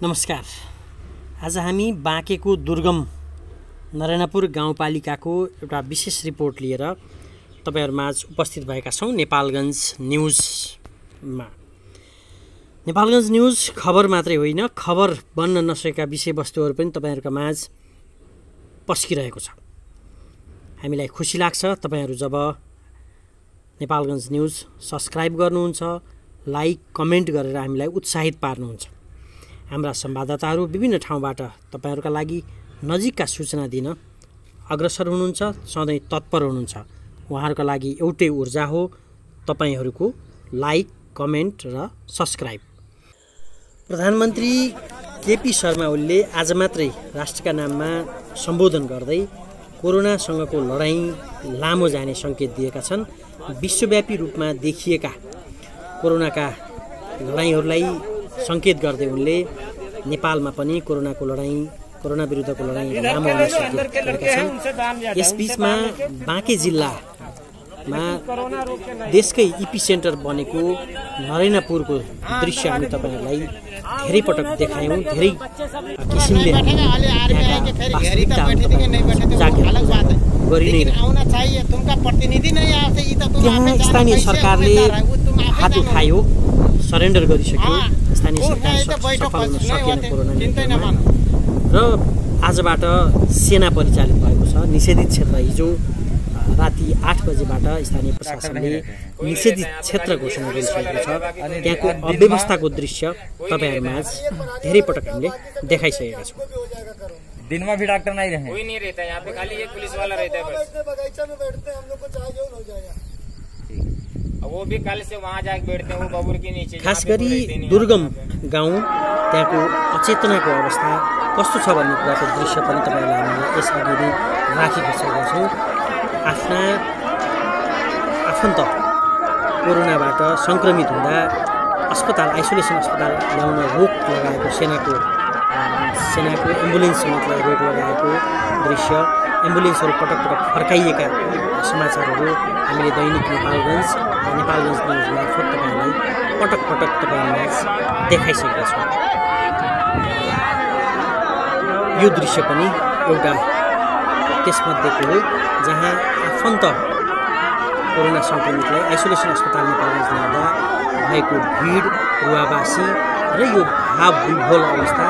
नमस्कार। आज हामी बाँकेको दुर्गम नरेनापुर गाउँपालिकाको एउटा विशेष रिपोर्ट लिएर तपाईहरुमाझ उपस्थित भएका छौं। नेपालगञ्ज न्यूजमा नेपालगञ्ज न्यूज खबर मात्रै होइन, खबर बन्न नसकेका विषयवस्तुहरू पनि तपाईहरुका माझ पस्किरहेको छ। हामीलाई खुसी लाग्छ तपाईहरु जब नेपालगञ्ज न्यूज सब्स्क्राइब गर्नुहुन्छ, लाइक कमेन्ट गरेर हामीलाई उत्साहित पार्नुहुन्छ। हाम्रा संवाददाताहरू विभिन्न ठाउँबाट तपाईहरुका लागि नजिकका सूचना दिन अग्रसर हुनुहुन्छ, सधैँ तत्पर हुनुहुन्छ। उहाँहरुका लागि एउटै ऊर्जा हो तपाईहरुको लाइक, कमेन्ट र सब्स्क्राइब। प्रधानमन्त्री केपी शर्मा ओलीले आज मात्रै राष्ट्रका नाममा सम्बोधन गर्दै कोरोनासँगको लडाईँ लामो जाने संकेत दिएका छन्। विश्वव्यापी रूपमा देखिएका कोरोनाका लडाईँहरूलाई संकेत गर्दै उनले नेपालमा पनि कोरोना विरुद्धको लडाईँ लामो हुने संकेत गरेका छन्। यसबीचमा बाँके जिल्लामा देशकै इपिसेन्टर बनेको नरेनापुरको दृश्य हामी तपाईहरुलाई धेरै पटक देखायौं। धेरै किसिमले त्यहाँ स्थानीय सरकारले हात उठायो, सरेन्डर गरिसक्यो। स्थानीय सरकार सफल हुन सकेन कोरोना नियन्त्रणमा र आजबाट सेना परिचालित भएको छ। निषेधित क्षेत्र हिजो राति 8 बजेबाट स्थानीय प्रशासनले निषेधित क्षेत्र घोषणा गरिसकेको छ। त्यहाँको अव्यवस्थाको दृश्य तपाईहरुमाझ धेरै पटक हामीले देखाइसकेका छौं। दिन में भी डॉक्टर नहीं रहे, कोई नहीं रहता है यहाँ पे, खाली एक पुलिस वाला रहता है बस। बगीचा में बैठते हैं हम लोग को चाहिए हो जाएगा। वो भी कल से वहाँ जाके बैठते हैं, वो बबुर के नीचे। खास गरी दुर्गम गाउँ, त्यहाँको अचेतनाको अवस्था कस्तो छ भन्ने कुराको दृश्य पनि तपाईहरुलाई हामीले यसअघि नै राखेका छौं। आफ्ना आफन्त कोरोनाबाट संक्रमित हुँदा अस्पताल, आइसोलेसन अस्पताल ल्याउन रोक लगाएको सेनाको एम्बुलेन्स समेतलाई रोक लगाएको दृश्य, एम्बुलेन्सहरू पटक पटक फर्काइएका समाचारहरू हामीले दैनिक नेपालगञ्ज न्युज मार्फत तपाईहरुलाई पटक पटक तपाईहरुमाझ देखाइसकेका छौं। यो दृश्य पनि एउटा त्यसमध्येको हो जहाँ आफन्त कोरोना संक्रमितलाई आइसोलेसन अस्पताल नेपालगञ्ज ल्याउँदा भएको भिड, रुवाबासी र यो भाव विभोल अवस्था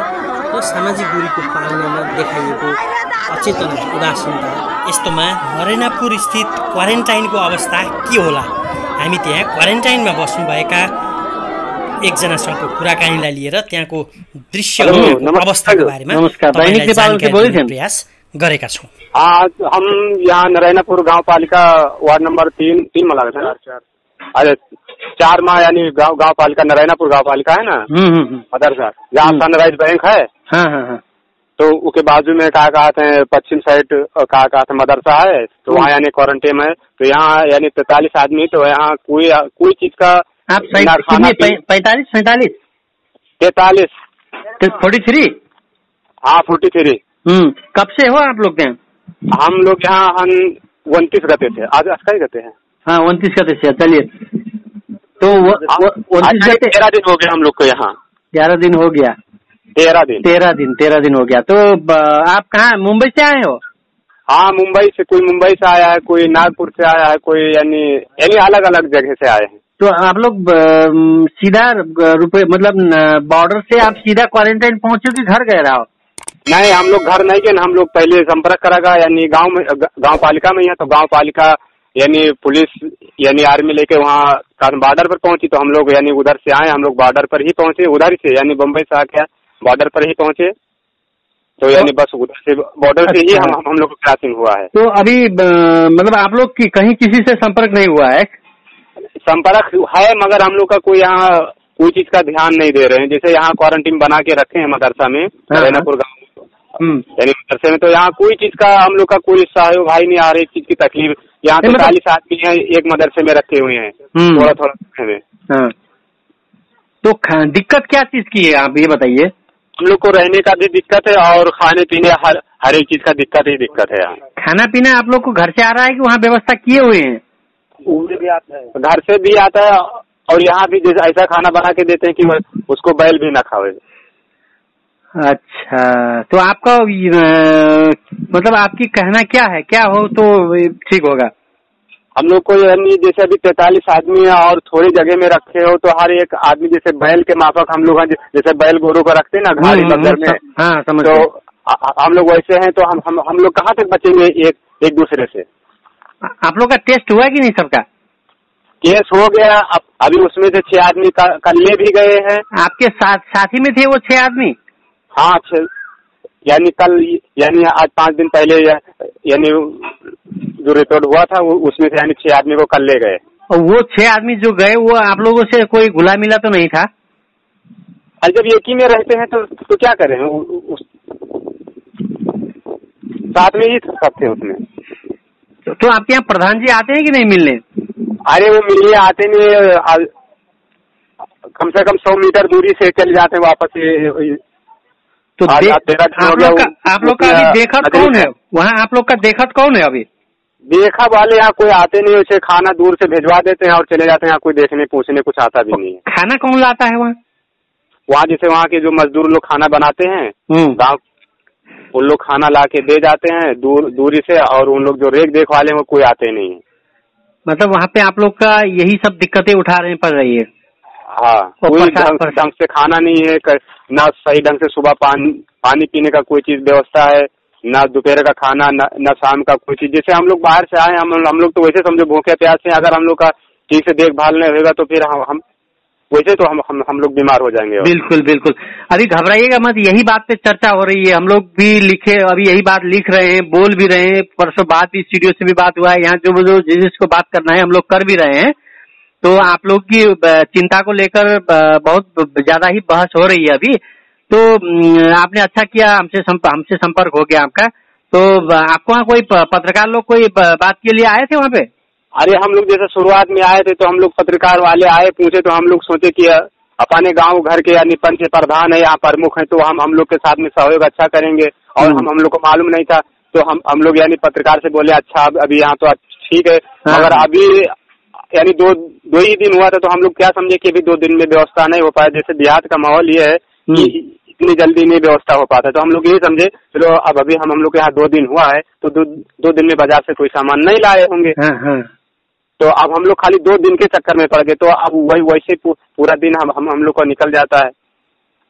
र सामाजिक दूरीको पालनामा देखाइएको अचेतना, उदासीनता। यस्तोमा नरेनापुर स्थित क्वारेन्टाइनको अवस्था के होला? हामी त्यहाँ क्वारेन्टाइनमा बस्नुभएका एकजनासँगको कुराकानीलाई लिएर त्यहाँको दृश्य अवस्थाको बारेमा प्रयास गरेका छौं। आज हम यहाँ नरेनापुर गाउँपालिका वार्ड नंबर 3 में लगा था। अरे 4 में यानी गाउँपालिका नरेनापुर गाउँपालिका है ना मदरसा, जहाँ सनराइज बैंक है। हाँ। तो उसके बाजू में कहा कहते हैं पश्चिम साइड कहा कहते मदरसा है, तो वहाँ यानी क्वारंटाइन है। तो यहाँ यानी 43 आदमी, तो यहाँ कोई चीज का आप 45 43 43 हाँ 43। कब से हो आप लोग यहाँ? हम लोग यहाँ 29 गते थे, आज 28 गते हैं। हाँ 29 गते से। चलिए, तो 13 दिन हो गया हम लोग को यहाँ। 11 दिन हो गया। 13 दिन हो गया। तो आप कहाँ, मुंबई से आए हो? हाँ मुंबई से, कोई मुंबई से आया है, कोई नागपुर से आया है, कोई यानी अलग अलग जगह से आए हैं। तो आप लोग सीधा मतलब बॉर्डर से आप सीधा क्वारंटाइन पहुंचे कि घर गए रहो? नहीं, हम लोग घर नहीं गए, हम लोग पहले संपर्क करागा यानी गाँव पालिका में ही है। तो गाँव पालिका यानी पुलिस यानी आर्मी लेके वहाँ बॉर्डर पर पहुंची, तो हम लोग यानी उधर से आए, हम लोग बॉर्डर पर ही पहुंचे, उधर से यानी बम्बई से आके बॉर्डर पर ही पहुंचे। तो यानी बस उधर से बॉर्डर से ही हम लोग को क्रॉसिंग हुआ है। तो अभी मतलब आप लोग की कहीं किसी से संपर्क नहीं हुआ है? संपर्क है, मगर हम लोग का कोई यहाँ कोई चीज का ध्यान नहीं दे रहे हैं। जैसे यहाँ क्वारंटीन बना के रखे हैं मदरसा में, नरेनापुर गाँव यानी मदरसे में, तो यहाँ कोई चीज का हम लोग का कोई सहयोग भाई नहीं आ रही, एक चीज की तकलीफ। यहाँ 43 आदमी है एक मदरसे में रखे हुए हैं, थोड़ा में। तो दिक्कत क्या चीज की है आप ये बताइए? हम लोग को रहने का भी दिक्कत है और खाने पीने हर एक चीज का दिक्कत है यहाँ। खाना पीना आप लोग को घर से आ रहा है कि वहाँ व्यवस्था किए हुए हैं? घर से भी आता है और यहाँ भी जैसे ऐसा खाना बना के देते हैं कि उसको बैल भी ना खावे। अच्छा, तो आपका मतलब आपकी कहना क्या है, क्या हो तो ठीक होगा? हम लोग को यानी जैसे अभी 43 आदमी है और थोड़ी जगह में रखे हो तो हर एक आदमी जैसे बैल के माफक हम लोग जैसे बैल गोरू को रखते हैं ना घाड़ी बंदर में, हाँ समझ तो हम लोग वैसे हैं तो हम लोग कहाँ तक बचेंगे एक दूसरे से? आप लोग का टेस्ट हुआ कि नहीं सबका? केस हो गया, अभी उसमें से 6 आदमी कल ले भी गए हैं। आपके साथी में थे वो 6 आदमी? हाँ, यानी कल यानी आज 5 दिन पहले यानी जो रिपोर्ट हुआ था उसमें से यानी 6 आदमी को कल ले गए। और वो 6 आदमी जो गए वो आप लोगों से कोई घुला मिला तो नहीं था? अरे जब एक ही में रहते हैं तो क्या करें, साथ में ही सब थे उसमें। तो आपके यहाँ प्रधान जी आते हैं कि नहीं मिलने? अरे वो मिलने आते नहीं, कम से कम 100 मीटर दूरी से चले जाते हैं वापस। तो आप लोग का अभी देखत कौन है वहाँ? आप लोग का देखत कौन है अभी? देखा वाले यहाँ कोई आते नहीं, उसे खाना दूर से भिजवा देते हैं और चले जाते हैं। यहाँ कोई देखने पूछने कुछ आता भी नहीं है। खाना कौन लाता है वहाँ जैसे वहाँ के जो मजदूर लोग खाना बनाते हैं गाँव, उन लोग खाना ला के दे जाते हैं दूरी से, और उन लोग जो रेख देख वाले हैं वो कोई आते नहीं है। मतलब वहाँ पे आप लोग का यही सब दिक्कतें उठा रहे पड़ रही है? हाँ, कोई ढंग से खाना नहीं है, न सही ढंग से सुबह पानी पीने का कोई चीज व्यवस्था है, न दोपहर का खाना, न शाम का कोई चीज। जैसे हम लोग बाहर से आए, हम लोग तो वैसे समझो भूखे प्यासे हैं। अगर हम लोग का ठीक से देखभाल नहीं होगा तो फिर हम वैसे तो हम लोग बीमार हो जाएंगे। बिल्कुल बिल्कुल, अभी घबराइएगा मत, यही बात पे चर्चा हो रही है। हम लोग भी अभी यही बात लिख रहे हैं, बोल भी रहे हैं। परसों बात भी स्टूडियो से भी बात हुआ है, यहाँ जो जिसको बात करना है हम लोग कर भी रहे हैं। तो आप लोग की चिंता को लेकर बहुत ज्यादा ही बहस हो रही है अभी। तो आपने अच्छा किया, हमसे संपर्क हो गया आपका। तो आपको वहाँ कोई पत्रकार लोग कोई बात के लिए आए थे वहाँ पे? अरे हम लोग जैसे शुरुआत में आए थे तो हम लोग पत्रकार वाले आए, पूछे तो हम लोग सोचे कि अपने गांव घर के यानी पंच प्रधान है, यहाँ प्रमुख है, तो हम लोग के साथ में सहयोग अच्छा करेंगे। और हम लोग को मालूम नहीं था, तो हम लोग यानी पत्रकार से बोले अच्छा अभी यहाँ तो ठीक है, मगर अभी यानी दो ही दिन हुआ था, तो हम लोग क्या समझे कि अभी 2 दिन में व्यवस्था नहीं हो पाया। जैसे देहात का माहौल ये है कि इतनी जल्दी नहीं व्यवस्था हो पाता, तो हम लोग यही समझे चलो अब अभी हम लोग यहाँ 2 दिन हुआ है तो 2 दिन में बाजार से कोई सामान नहीं लाए होंगे। तो अब हम लोग खाली 2 दिन के चक्कर में पड़ गए, तो अब वैसे पूरा दिन हम लोग का निकल जाता है।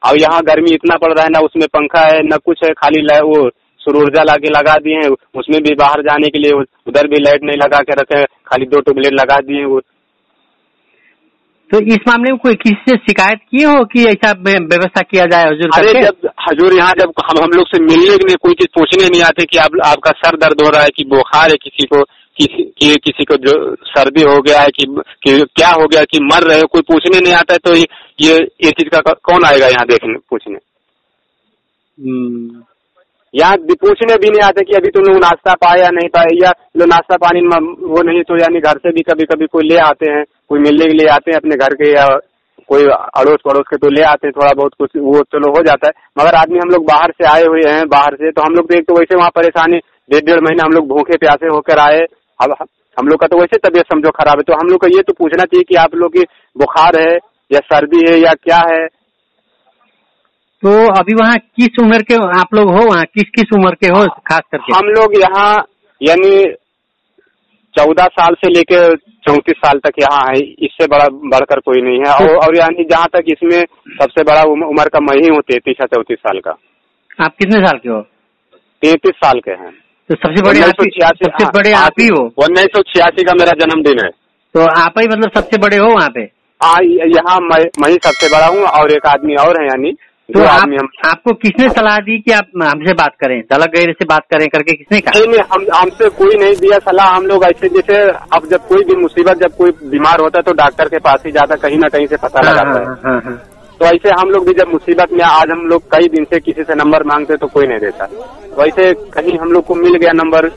अब यहाँ गर्मी इतना पड़ रहा है, ना उसमें पंखा है ना कुछ है, खाली वो सूर्य ऊर्जा लगा दिए हैं, उसमें भी बाहर जाने के लिए उधर भी लाइट नहीं लगा के रखे, खाली 2 ट्यूबलाइट लगा दिए वो। तो इस मामले में कोई किसी से शिकायत किए हो कि ऐसा व्यवस्था किया जाए हुजूर? अरे जब हजूर यहाँ जब हम लोग से मिलने के लिए कोई चीज पूछने नहीं आते कि आपका सर दर्द हो रहा है कि बुखार है, किसी को जो सर्दी हो गया है कि क्या हो गया कि मर रहे हो, कोई पूछने नहीं आता है, तो ये चीज का कौन आएगा यहाँ देखने पूछने? यहाँ पूछने भी नहीं आते कि अभी तुम लोग नाश्ता पाए या नहीं पाए, या लो नाश्ता पानी वो नहीं तो यानी घर से भी कभी कभी कोई ले आते हैं, कोई मिलने के लिए आते हैं अपने घर के, या कोई अड़ोस पड़ोस के तो ले आते हैं थोड़ा बहुत कुछ, वो चलो हो जाता है। मगर आदमी हम लोग बाहर से आए हुए हैं, बाहर से, तो हम लोग एक तो वैसे वहाँ परेशानी 1.5 महीने हम लोग भूखे प्यासे होकर आए। अब हम लोग का तो वैसे तबीयत समझो खराब है, तो हम लोग को ये तो पूछना चाहिए कि आप लोग की बुखार है या सर्दी है या क्या है। तो अभी वहाँ किस उम्र के आप लोग हो? वहाँ किस उम्र के हो खास करके? हम लोग यहाँ यानी 14 साल से लेके 34 साल तक यहाँ है, इससे बढ़कर कोई नहीं है। और यानी जहाँ तक इसमें सबसे बड़ा उम्र का मैं ही हूँ, 33 या 34 साल का। आप कितने साल के हो? 33 साल के हैं। तो सबसे बड़े आप ही हो? 1986 का मेरा जन्मदिन है। तो आप ही मतलब सबसे बड़े हो वहाँ पे? हाँ, यहाँ मैं ही सबसे बड़ा हूँ और एक आदमी और है यानी। तो आपको किसने सलाह दी कि आप हमसे बात करें, झलक गैर से बात करें करके किसने कहा? नहीं, हमसे कोई नहीं दिया सलाह। हम लोग ऐसे जैसे अब जब कोई भी मुसीबत, जब कोई बीमार होता है तो डॉक्टर के पास ही जाता, कहीं ना कहीं से पता लगाता है। तो ऐसे हम लोग भी जब मुसीबत में, आज हम लोग कई दिन से किसी से नंबर मांगते तो कोई नहीं देता, वैसे कहीं हम लोग को मिल गया नंबर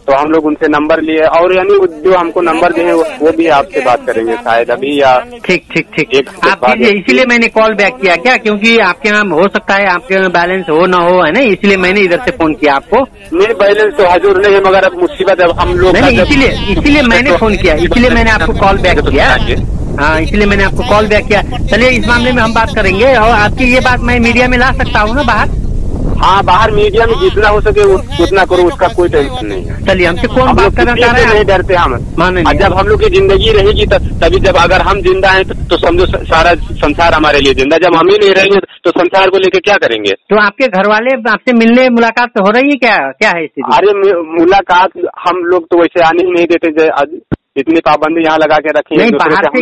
तो हम लोग उनसे नंबर लिए, और यानी जो हमको नंबर दिए वो भी आपसे बात करेंगे शायद अभी या ठीक। आप इसीलिए मैंने कॉल बैक किया क्या? क्योंकि आपके नाम हो सकता है आपके बैलेंस हो ना हो, है ना, इसलिए मैंने इधर से फोन किया आपको। नहीं, बैलेंस तो हजूर नहीं है, मगर अब मुसीबत अब हम लोग इसीलिए मैंने फोन किया, इसीलिए मैंने आपको कॉल बैक किया। हाँ, इसलिए मैंने आपको कॉल बैक किया। चलिए, इस मामले में हम बात करेंगे और आपकी ये बात मैं मीडिया में ला सकता हूँ ना बाहर? हाँ, बाहर मीडिया में जितना हो सके उतना करो, उसका कोई टेंशन नहीं है। चलिए, हमसे कौन बात करना चाह रहे हैं? नहीं डरते हम। जब हम लोग की जिंदगी रहेगी तभी, जब अगर हम जिंदा हैं तो समझो सारा संसार हमारे लिए जिंदा। जब हम ही नहीं रहेंगे तो संसार को लेकर क्या करेंगे? तो आपके घर वाले आपसे मिलने मुलाकात हो रही है क्या? क्या है स्थिति? अरे मुलाकात हम लोग तो वैसे आने ही नहीं देते, इतनी पाबंदी यहाँ लगा के रखी है। नहीं, बाहर से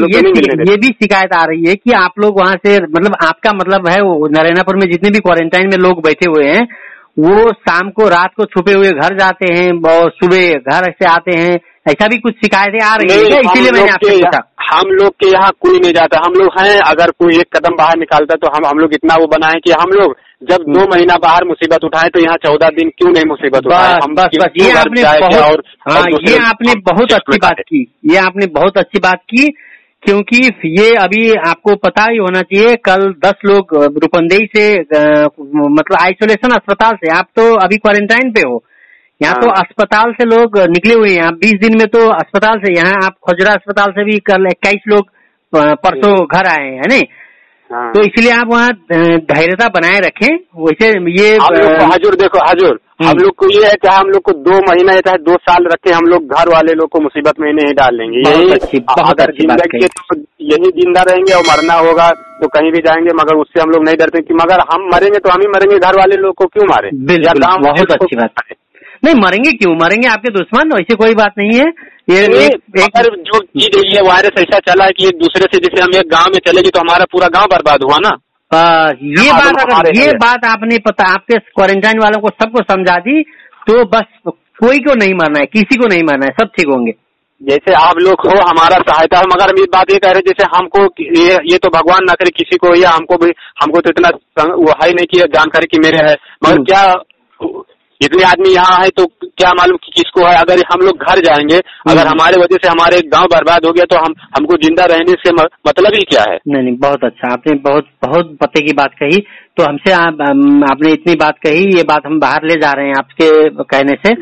ये भी शिकायत आ रही है कि आप लोग वहाँ से, मतलब आपका मतलब है वो नरैनापुर में जितने भी क्वारंटाइन में लोग बैठे हुए हैं वो शाम को रात को छुपे हुए घर जाते हैं और सुबह घर से आते हैं, ऐसा भी कुछ शिकायतें आ रही है? इसीलिए मैंने आपसे पूछा। हम लोग के यहाँ कोई नहीं जाता। हम लोग हैं, अगर कोई एक कदम बाहर निकालता तो हम लोग इतना वो बनाए कि हम लोग जब 2 महीना बाहर मुसीबत उठाए तो यहाँ 14 दिन क्यों नहीं मुसीबत उठाए? बस ये आपने बहुत अच्छी बात की। ये आपने बहुत अच्छी बात की, क्योंकि ये अभी आपको पता ही होना चाहिए, कल 10 लोग रूपंदेही से मतलब आइसोलेशन अस्पताल से, आप तो अभी क्वारंटाइन पे हो, यहाँ तो अस्पताल से लोग निकले हुए हैं। 20 दिन में तो अस्पताल से, यहाँ आप खोजरा अस्पताल से भी कल 21 लोग परसों घर आए हैं, नहीं? तो इसलिए आप वहाँ धैर्यता बनाए रखें। वैसे ये हजूर देखो हजूर, हम लोग को ये है, चाहे हम लोग को 2 महीना या चाहे 2 साल रखे, हम लोग घर वाले लोग को मुसीबत में नहीं डाल लेंगे। अगर जिंदगी है तो यही जिंदा रहेंगे और मरना होगा तो कहीं भी जाएंगे, मगर उससे हम लोग नहीं डरते कि मगर हम मरेंगे तो हम ही मरेंगे, घर वाले लोग को क्यों मारे? बहुत अच्छी बात है। नहीं, मरेंगे क्यों? मरेंगे आपके दुश्मन, ऐसी कोई बात नहीं है। ये अगर जो चीज ये वायरस ऐसा चला है कि एक दूसरे से, जैसे हम एक गांव में चलेगी तो हमारा पूरा गांव बर्बाद हुआ ना। ये बात आपने पता, आपके क्वारंटाइन वालों को सबको समझा दी तो बस कोई को नहीं मारना है, किसी को नहीं मारना है, सब ठीक होंगे। जैसे आप लोग हो हमारा सहायता है, मगर हम इस बात ये कह रहे जैसे हमको ये तो भगवान ना करे किसी को, या हमको तो इतना वो है नहीं कि जानकारी की मेरे है, मगर क्या इतने आदमी यहाँ है तो क्या मालूम कि किसको है? अगर हम लोग घर जाएंगे, अगर हमारे वजह से हमारे गांव बर्बाद हो गया तो हमको जिंदा रहने से मतलब ही क्या है? नहीं, बहुत अच्छा, आपने बहुत पते की बात कही। तो हमसे आपने इतनी बात कही, ये बात हम बाहर ले जा रहे हैं आपके कहने से।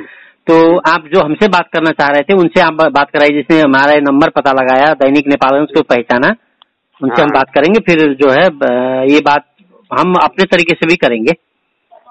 तो आप जो हमसे बात करना चाह रहे थे उनसे आप बात कराइए, जिसने हमारा नंबर पता लगाया, दैनिक नेपाल उसको पहचाना, उनसे हम बात करेंगे। फिर जो है ये बात हम अपने तरीके से भी करेंगे।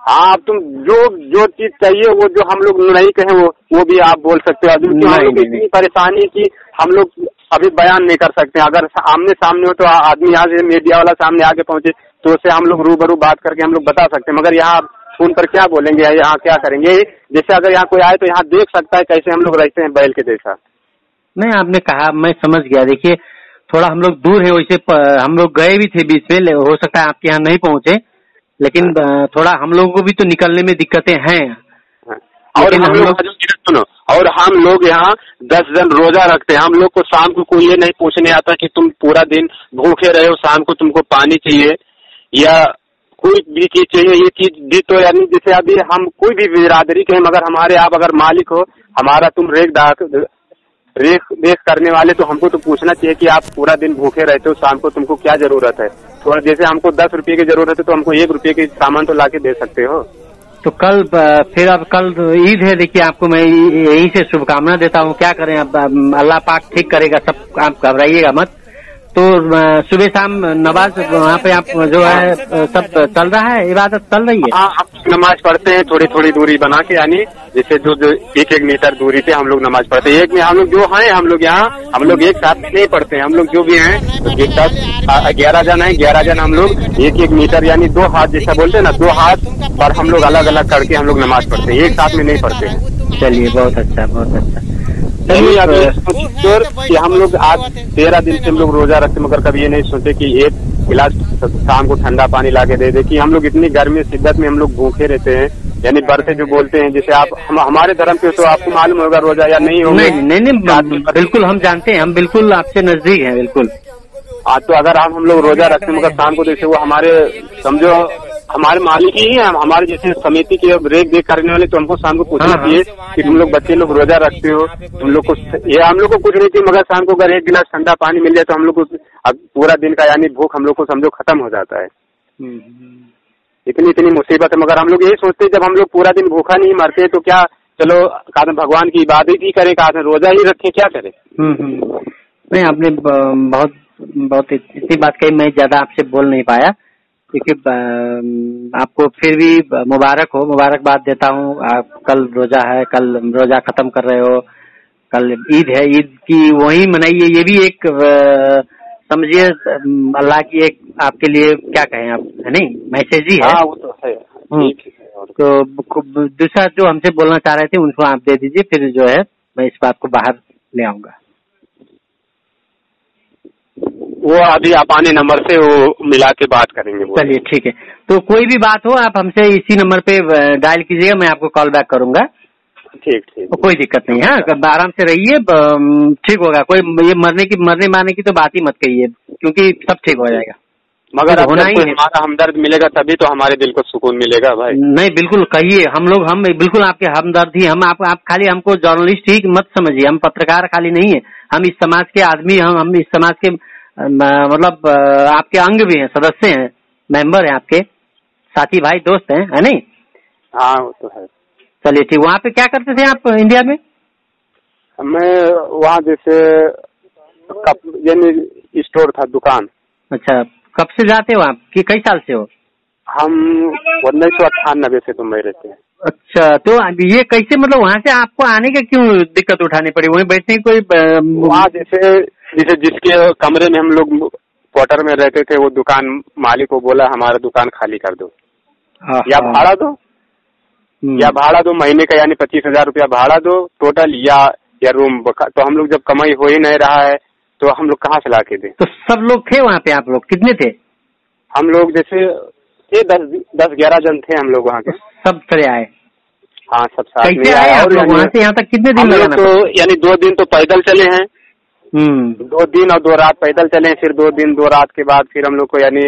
हाँ, तुम जो चीज चाहिए वो जो हम लोग नहीं कहें वो भी आप बोल सकते हो। हम लोग इतनी परेशानी की हम लोग अभी बयान नहीं कर सकते। अगर आमने सामने हो तो आदमी यहाँ से मीडिया वाला सामने आके पहुंचे तो उससे हम लोग रूबरू बात करके हम लोग बता सकते हैं, मगर यहाँ फोन पर क्या बोलेंगे, यहाँ क्या करेंगे? जैसे अगर यहाँ कोई आए तो यहाँ देख सकता है कैसे हम लोग रहते हैं बैल के जैसा। नहीं, आपने कहा, मैं समझ गया। देखिए, थोड़ा हम लोग दूर है, वैसे हम लोग गए भी थे बीच में, हो सकता है आपके यहाँ नहीं पहुंचे, लेकिन थोड़ा हम लोगों को भी तो निकलने में दिक्कतें हैं। और हम लोग सुनो, और हम लोग यहाँ 10 दिन रोजा रखते हैं। हम लोग को शाम को कोई ये नहीं पूछने आता कि तुम पूरा दिन भूखे रहे हो, शाम को तुमको पानी चाहिए या कोई भी चीज चाहिए। ये चीज भी तो यानी जैसे अभी हम कोई भी बिरादरी के हैं, मगर हमारे आप अगर मालिक हो, हमारा तुम रेख करने वाले, तो हमको तो पूछना चाहिए कि आप पूरा दिन भूखे रहते हो, शाम को तुमको क्या जरूरत है? तो जैसे हमको 10 रुपये की जरूरत है तो हमको 1 रुपये की सामान तो लाके दे सकते हो। तो कल फिर अब कल ईद है, देखिए आपको मैं यही से शुभकामना देता हूँ। क्या करें, अब अल्लाह पाक ठीक करेगा सब, आप घबराइएगा मत। तो सुबह शाम नमाज वहाँ पे आप जो है सब चल रहा है, इबादत चल रही है? हाँ, हम नमाज पढ़ते हैं थोड़ी थोड़ी दूरी बना के, यानी जैसे जो 1-1 मीटर दूरी पे हम लोग नमाज पढ़ते हैं। एक में हम लोग जो हैं, हम लोग यहाँ हम लोग एक साथ में नहीं पढ़ते हैं। हम लोग जो भी हैं 11 जन है, 11 जन हम लोग 1-1 मीटर यानी 2 हाथ जैसा बोलते हैं ना, 2 हाथ पर हम लोग अलग अलग करके हम लोग नमाज पढ़ते हैं, एक साथ में नहीं पढ़ते हैं। चलिए, बहुत अच्छा, बहुत अच्छा। नहीं, अभी कि हम लोग आज 13 दिन से हम लोग रोजा रखते, मगर कभी ये नहीं सोचे कि एक गिलास शाम को ठंडा पानी लाके दे दे, कि हम लोग इतनी गर्मी शिद्दत में हम लोग भूखे रहते हैं। यानी बरते जो बोलते हैं, जैसे आप हमारे धर्म पे तो आपको मालूम होगा रोजा या नहीं होगा? नहीं, बिल्कुल हम जानते हैं, हम बिल्कुल आपसे नजदीक हैं, बिल्कुल। हाँ, तो अगर हम लोग रोजा रखते हैं, मगर शाम को जैसे वो हमारे समझो हमारे मालिक ही है, हमारे जैसे समिति के रेख देख करने वाले, तो हमको शाम को पूछना चाहिए कि तुम लोग बच्चे लोग रोजा रखते हो, तुम लोग को ये हम लोग को कुछ नहीं चाहिए, मगर शाम को अगर 1 गिलास ठंडा पानी मिल जाए तो हम लोग को पूरा दिन का यानी भूख हम लोग को समझो खत्म हो जाता है। इतनी मुसीबत है, मगर हम लोग यही सोचते हैं जब हम लोग पूरा दिन भूखा नहीं मरते तो क्या, चलो कहा भगवान की इबादत ही करें, कहा रोजा ही रखें, क्या करें? नहीं, आपने बहुत बहुत इतनी बात कही, मैं ज्यादा आपसे बोल नहीं पाया क्योंकि आपको फिर भी मुबारकबाद देता हूँ। आप कल रोजा है, कल रोजा खत्म कर रहे हो, कल ईद है, ईद की वही मनाइए। ये भी एक समझिए अल्लाह की एक आपके लिए क्या कहें आप, है नहीं, मैसेज ही है। हाँ वो तो है। तो दूसरा जो हमसे बोलना चाह रहे थे उनको आप दे दीजिए, फिर जो है मैं इस बात को बाहर ले आऊंगा। वो अभी आप आने नंबर से वो मिला के बात करेंगे। चलिए ठीक है, तो कोई भी बात हो आप हमसे इसी नंबर पे डायल कीजिएगा, मैं आपको कॉल बैक करूंगा। ठीक, कोई दिक्कत नहीं है, आराम से रहिए, ठीक होगा। कोई ये मरने मारने की तो बात ही मत कहिए, क्योंकि सब ठीक हो जाएगा। मगर अब जब कोई हमारा हमदर्द मिलेगा तभी तो हमारे दिल को सुकून मिलेगा भाई। नहीं बिल्कुल कहिए, हम बिल्कुल आपके हमदर्द ही, हम आप खाली हमको जर्नलिस्ट ही मत समझिए, हम पत्रकार खाली नहीं है, हम इस समाज के आदमी, हम इस समाज के मतलब आपके अंग भी हैं, सदस्य हैं, मेंबर हैं, आपके साथी भाई दोस्त हैं, है नहीं? हाँ वो तो है। चलिए ठीक। वहाँ पे क्या करते थे आप इंडिया में? मैं वहाँ जैसे यानी स्टोर था, दुकान। अच्छा, कब से जाते हो आप, कि कई साल से हो? हम 1998 से तो मैं रहते हैं। अच्छा, तो ये कैसे, मतलब वहाँ से आपको आने का क्यों दिक्कत उठानी पड़ी? वहीं बैठने की कोई वहाँ जैसे जिसके कमरे में हम लोग क्वार्टर में रहते थे, वो दुकान मालिक को बोला हमारा दुकान खाली कर दो, या भाड़ा दो, महीने का यानी 25,000 रुपया भाड़ा दो टोटल, या रूम। तो हम लोग जब कमाई हो ही नहीं रहा है तो हम लोग कहाँ से ला के दें? तो सब लोग थे वहाँ पे? आप लोग कितने थे? हम लोग जैसे 10-11 जन थे हम लोग वहाँ के। सब चले आए? हाँ, सब साथ में कैसे आए? और वहाँ से यहाँ तक कितने दिन लगा? तो यानी 2 दिन तो पैदल चले हैं, 2 दिन और 2 रात पैदल चले, फिर 2 दिन 2 रात के बाद फिर हम लोग को यानी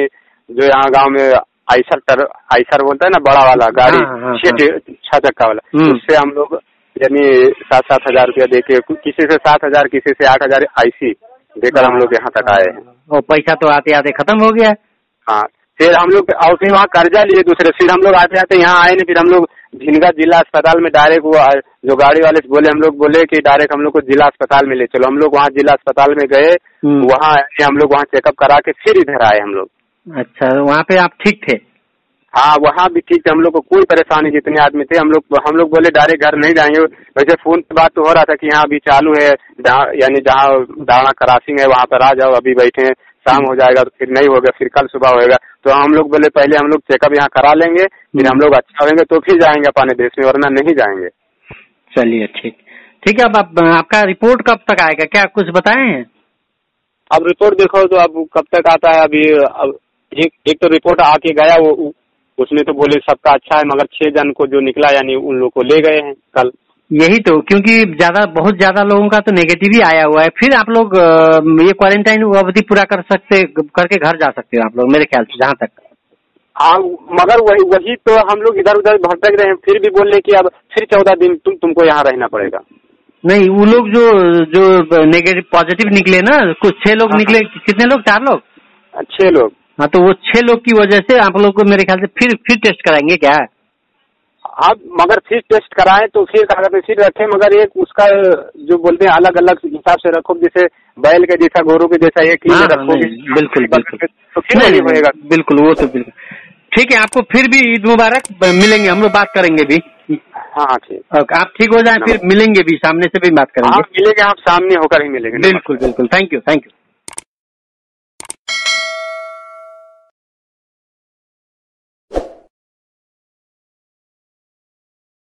जो यहाँ गांव में आइसर बोलता है ना, बड़ा वाला गाड़ी, 6 चक्का वाला, उससे हम लोग यानी 7-7 हजार रुपया देके, किसी से 7,000 किसी से 8,000 IC देकर हम लोग यहाँ तक आए हैं। और पैसा तो आते आते खत्म हो गया। हाँ, फिर हम लोग और फिर वहाँ कर्जा लिए दूसरे, फिर हम लोग आते आते यहाँ आए नहीं, फिर हम लोग झिनगा जिला अस्पताल में डायरेक्ट वो जो गाड़ी वाले से बोले, हम लोग बोले कि डायरेक्ट हम लोग को जिला अस्पताल में ले चलो। हम लोग वहाँ जिला अस्पताल में गए, वहाँ हम लोग वहाँ चेकअप करा के फिर इधर आए हम लोग। अच्छा, वहाँ पे आप ठीक थे? हाँ, वहाँ भी ठीक थे, हम लोग को कोई परेशानी, जितने आदमी थे हम लोग बोले डायरेक्ट घर नहीं जाएंगे। वैसे फोन पे बात तो हो रहा था कि यहाँ अभी चालू है, यानी जहाँ दाना क्रॉसिंग है वहाँ पर आ जाओ, अभी बैठे, शाम हो जाएगा तो फिर नहीं होगा, फिर कल सुबह होगा। तो हम लोग बोले पहले हम लोग चेकअप यहाँ करा लेंगे, फिर हम लोग अच्छा होंगे तो फिर जाएंगे अपने देश में, वरना नहीं जाएंगे। चलिए ठीक है। अब आपका रिपोर्ट कब तक आएगा, क्या कुछ बताए हैं? अब रिपोर्ट देखो तो अब कब तक आता है। अभी अब एक तो रिपोर्ट आके गया, वो उसमें तो बोले सबका अच्छा है, मगर 6 जन को जो निकला यानी उन लोग को ले गए हैं कल। यही तो, क्योंकि बहुत ज्यादा लोगों का तो नेगेटिव ही आया हुआ है। फिर आप लोग ये क्वारंटाइन अवधि पूरा करके घर जा सकते हो आप लोग, मेरे ख्याल से, जहाँ तक। हाँ, मगर वही तो हम लोग इधर उधर भटक रहे हैं, फिर भी बोल रहे कि अब फिर 14 दिन तुमको यहाँ रहना पड़ेगा। नहीं, वो लोग जो नेगेटिव पॉजिटिव निकले ना, कुछ 6 लोग निकले। कितने लोग? 4 लोग? 6 लोग। हाँ, तो वो 6 लोग की वजह से आप लोग को मेरे ख्याल से फिर टेस्ट कराएंगे क्या? हाँ, मगर फिर टेस्ट कराएं तो फिर फिर रखें, मगर एक उसका जो बोलते हैं अलग अलग हिसाब से रखो, जैसे बैल के जैसा, गोरू के जैसा एक ही रखोगे। बिल्कुल तो फिर नहीं होएगा। बिल्कुल, वो तो बिल्कुल ठीक है। आपको फिर भी ईद मुबारक। मिलेंगे, हम लोग बात करेंगे भी। हाँ ठीक। आप ठीक हो जाए फिर मिलेंगे भी, सामने से भी बात करेंगे। हाँ मिलेंगे, आप सामने होकर ही मिलेंगे। बिल्कुल, थैंक यू।